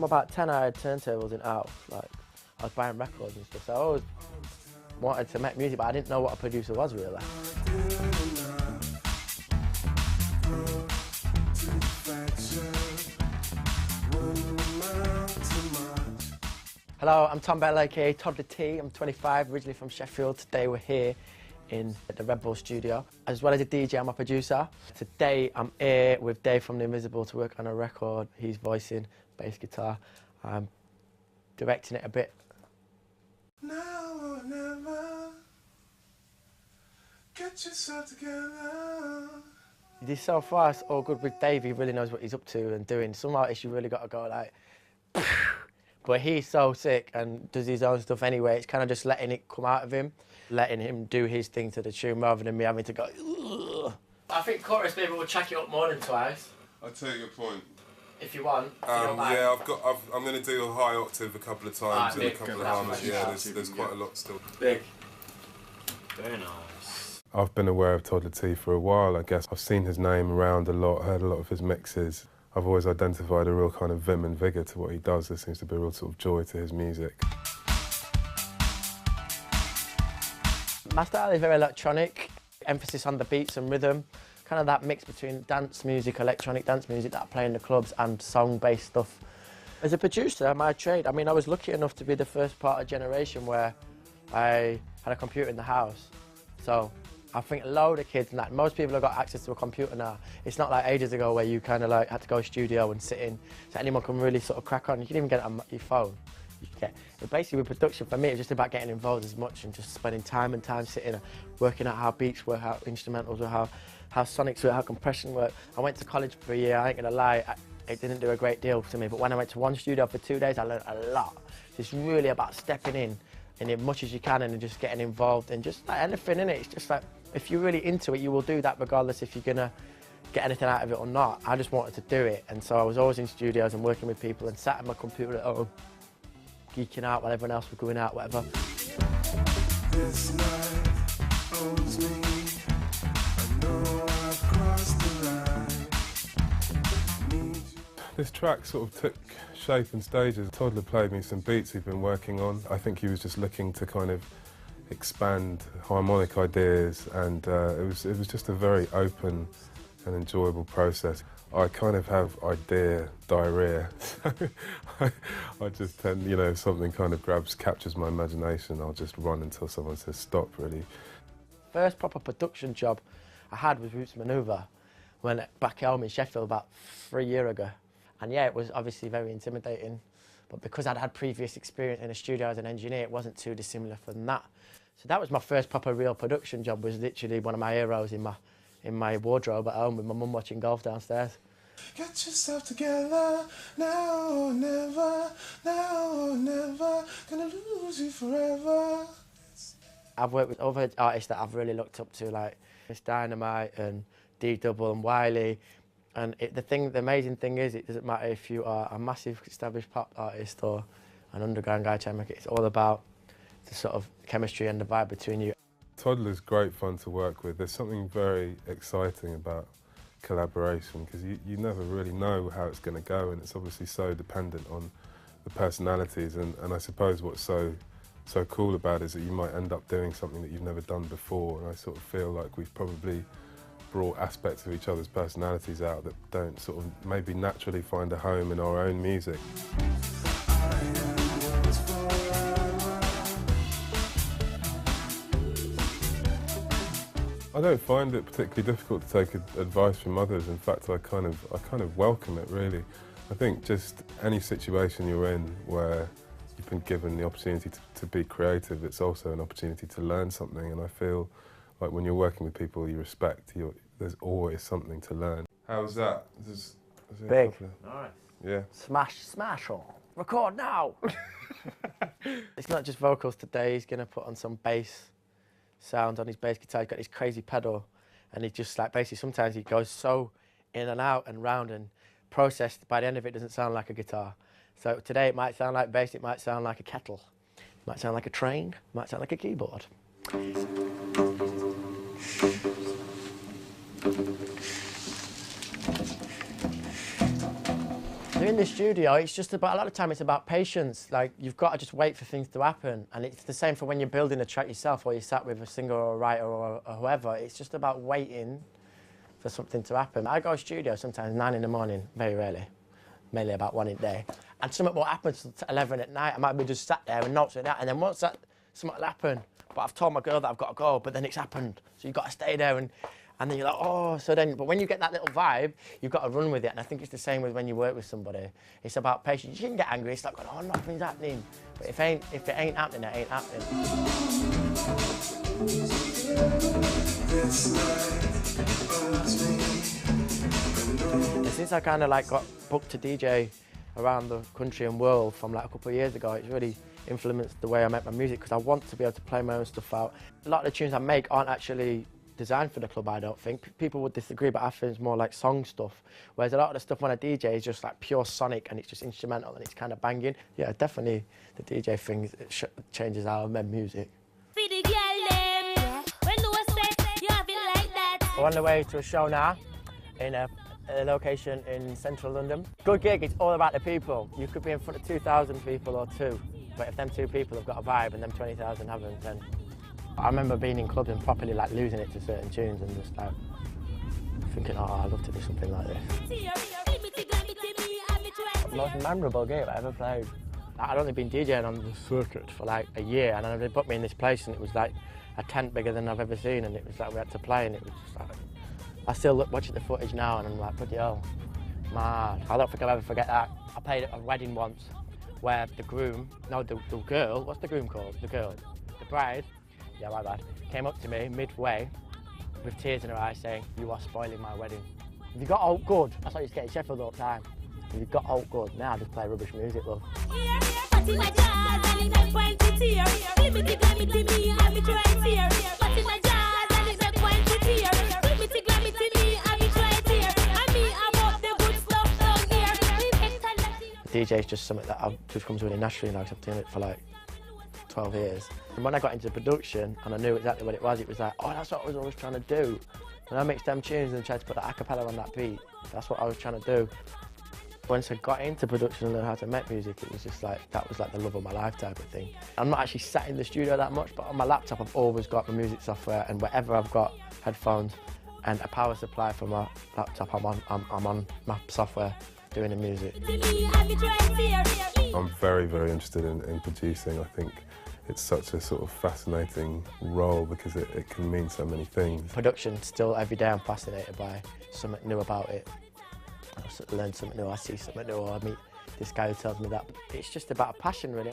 From about 10, I had turntables in house. Like, I was buying records and stuff. So I always wanted to make music, but I didn't know what a producer was really. Hello, I'm Toddla T, Toddla T. I'm 25, originally from Sheffield. Today we're here in the Red Bull studio. As well as a DJ, I'm a producer. Today I'm here with Dave from The Invisible to work on a record. He's voicing bass guitar. I'm directing it a bit. Now or never, get yourself together. This so far it's all good with Dave. He really knows what he's up to and doing. Some artists you really got to go like, but he's so sick and does his own stuff anyway. It's kind of just letting it come out of him, letting him do his thing to the tune rather than me having to go. Ugh. I think chorus maybe we'll check it up more than twice. I take your point. If you want. Yeah, I'm going to do a high octave a couple of times and a couple of harmonies. Yeah, there's quite a lot still. Big. Very nice. I've been aware of Toddla T for a while, I guess. I've seen his name around a lot, heard a lot of his mixes. I've always identified a real kind of vim and vigour to what he does. There seems to be a real sort of joy to his music. My style is very electronic, emphasis on the beats and rhythm. Kind of that mix between dance music, electronic dance music that I play in the clubs and song-based stuff. As a producer, my trade, I mean, I was lucky enough to be the first part of a generation where I had a computer in the house. So I think a load of kids, like most people have got access to a computer now. It's not like ages ago where you kind of like had to go to studio and sit in. So anyone can really sort of crack on. You can even get it on your phone. But basically with production, for me, it's just about getting involved as much and just spending time and time sitting and working out how beats work, how instrumentals work, how sonics work, how compression work. I went to college for a year, I ain't gonna lie, it didn't do a great deal to me, but when I went to one studio for 2 days, I learned a lot. It's really about stepping in as much as you can and just getting involved and just like anything in it. It's just like, if you're really into it, you will do that regardless if you're gonna get anything out of it or not. I just wanted to do it, and so I was always in studios and working with people and sat at my computer at home, geeking out while everyone else was going out, whatever. This night owns me. I know I've crossed the line. This track sort of took shape and stages. Toddla played me some beats he'd been working on. I think he was just looking to kind of expand harmonic ideas, and it was just a very open and enjoyable process. I kind of have idea diarrhea, so I just tend, you know, if something kind of captures my imagination, I'll just run until someone says stop, really. First proper production job I had was Roots Manoeuvre, when back home in Sheffield about 3 years ago. And yeah, it was obviously very intimidating, but because I'd had previous experience in a studio as an engineer, it wasn't too dissimilar from that. So that was my first proper real production job, was literally one of my heroes in my wardrobe at home with my mum watching golf downstairs. Get yourself together, now or never, gonna lose you forever. I've worked with other artists that I've really looked up to, like Miss Dynamite and D-Double and Wiley. And the amazing thing is, it doesn't matter if you are a massive established pop artist or an underground guy trying to make it. It's all about the sort of chemistry and the vibe between you. Toddla's great fun to work with. There's something very exciting about collaboration, because you never really know how it's going to go, and it's obviously so dependent on the personalities, and I suppose what's so cool about it is that you might end up doing something that you've never done before, and I sort of feel like we've probably brought aspects of each other's personalities out that don't sort of maybe naturally find a home in our own music. I don't find it particularly difficult to take advice from others. In fact, I kind of welcome it, really. I think just any situation you're in where you've been given the opportunity to be creative, it's also an opportunity to learn something, and I feel like when you're working with people you respect, there's always something to learn. How's that? Is Big. Nice. Yeah. Smash on. Record now! It's not just vocals today, he's going to put on some bass sound on his bass guitar. He's got this crazy pedal, and he just like basically sometimes he goes so in and out and round, and processed by the end of it doesn't sound like a guitar. So today it might sound like bass, it might sound like a kettle, it might sound like a train, it might sound like a keyboard. There In the studio, it's just about, a lot of time it's about patience. Like, you've got to just wait for things to happen. And it's the same for when you're building a track yourself, or you sat with a singer or a writer or whoever. It's just about waiting for something to happen. I go to studio sometimes 9 in the morning, very rarely, mainly about 1 in the day. And something will happen till 11 at night. I might be just sat there and notes like that. And then once that, something will happen. But I've told my girl that I've got to go, but then it's happened. So you've got to stay there, and then you're like, oh, so then, but when you get that little vibe, you've got to run with it. And I think it's the same with when you work with somebody. It's about patience. You can get angry, it's like, oh, nothing's happening. But if it ain't happening, it ain't happening. And since I kind of like got booked to DJ around the country and world from like a couple of years ago, it's really influenced the way I make my music, because I want to be able to play my own stuff out. A lot of the tunes I make aren't actually designed for the club, I don't think. People would disagree, but I think it's more like song stuff. Whereas a lot of the stuff when I DJ is just like pure sonic, and it's just instrumental and it's kind of banging. Yeah, definitely the DJ thing changes how I make music. We're on the way to a show now in a location in central London. Good gig, it's all about the people. You could be in front of 2,000 people or 2, but if them 2 people have got a vibe and them 20,000 haven't, then... I remember being in clubs and properly like losing it to certain tunes and just like thinking, oh, I'd love to do something like this. The most memorable gig I've ever played. I'd only been DJing on the circuit for like a year, and then they put me in this place and it was like a tent bigger than I've ever seen, and it was like we had to play, and it was just like, I still look watching the footage now and I'm like, bloody hell, man, I don't think I'll ever forget that. I played at a wedding once where the groom, no, the girl, what's the groom called? The girl, the bride, yeah, my bad, came up to me midway with tears in her eyes saying, you are spoiling my wedding. If you got out good, that's what I used to get in Sheffield all the time. If you got out good, now I just play rubbish music, love. DJ is just something that just comes really naturally now, because I've done it for like 12 years. And when I got into production and I knew exactly what it was like, oh, that's what I was always trying to do. And I mixed them tunes and tried to put the a cappella on that beat. That's what I was trying to do. Once I got into production and learned how to make music, it was just like, that was like the love of my life type of thing. I'm not actually sat in the studio that much, but on my laptop I've always got my music software, and wherever I've got headphones and a power supply for my laptop, I'm on my software doing the music. I'm very, very interested in producing. I think it's such a sort of fascinating role because it can mean so many things. Production, still every day I'm fascinated by something new about it. I learn something new, I see something new, or I meet this guy who tells me that. It's just about a passion, really.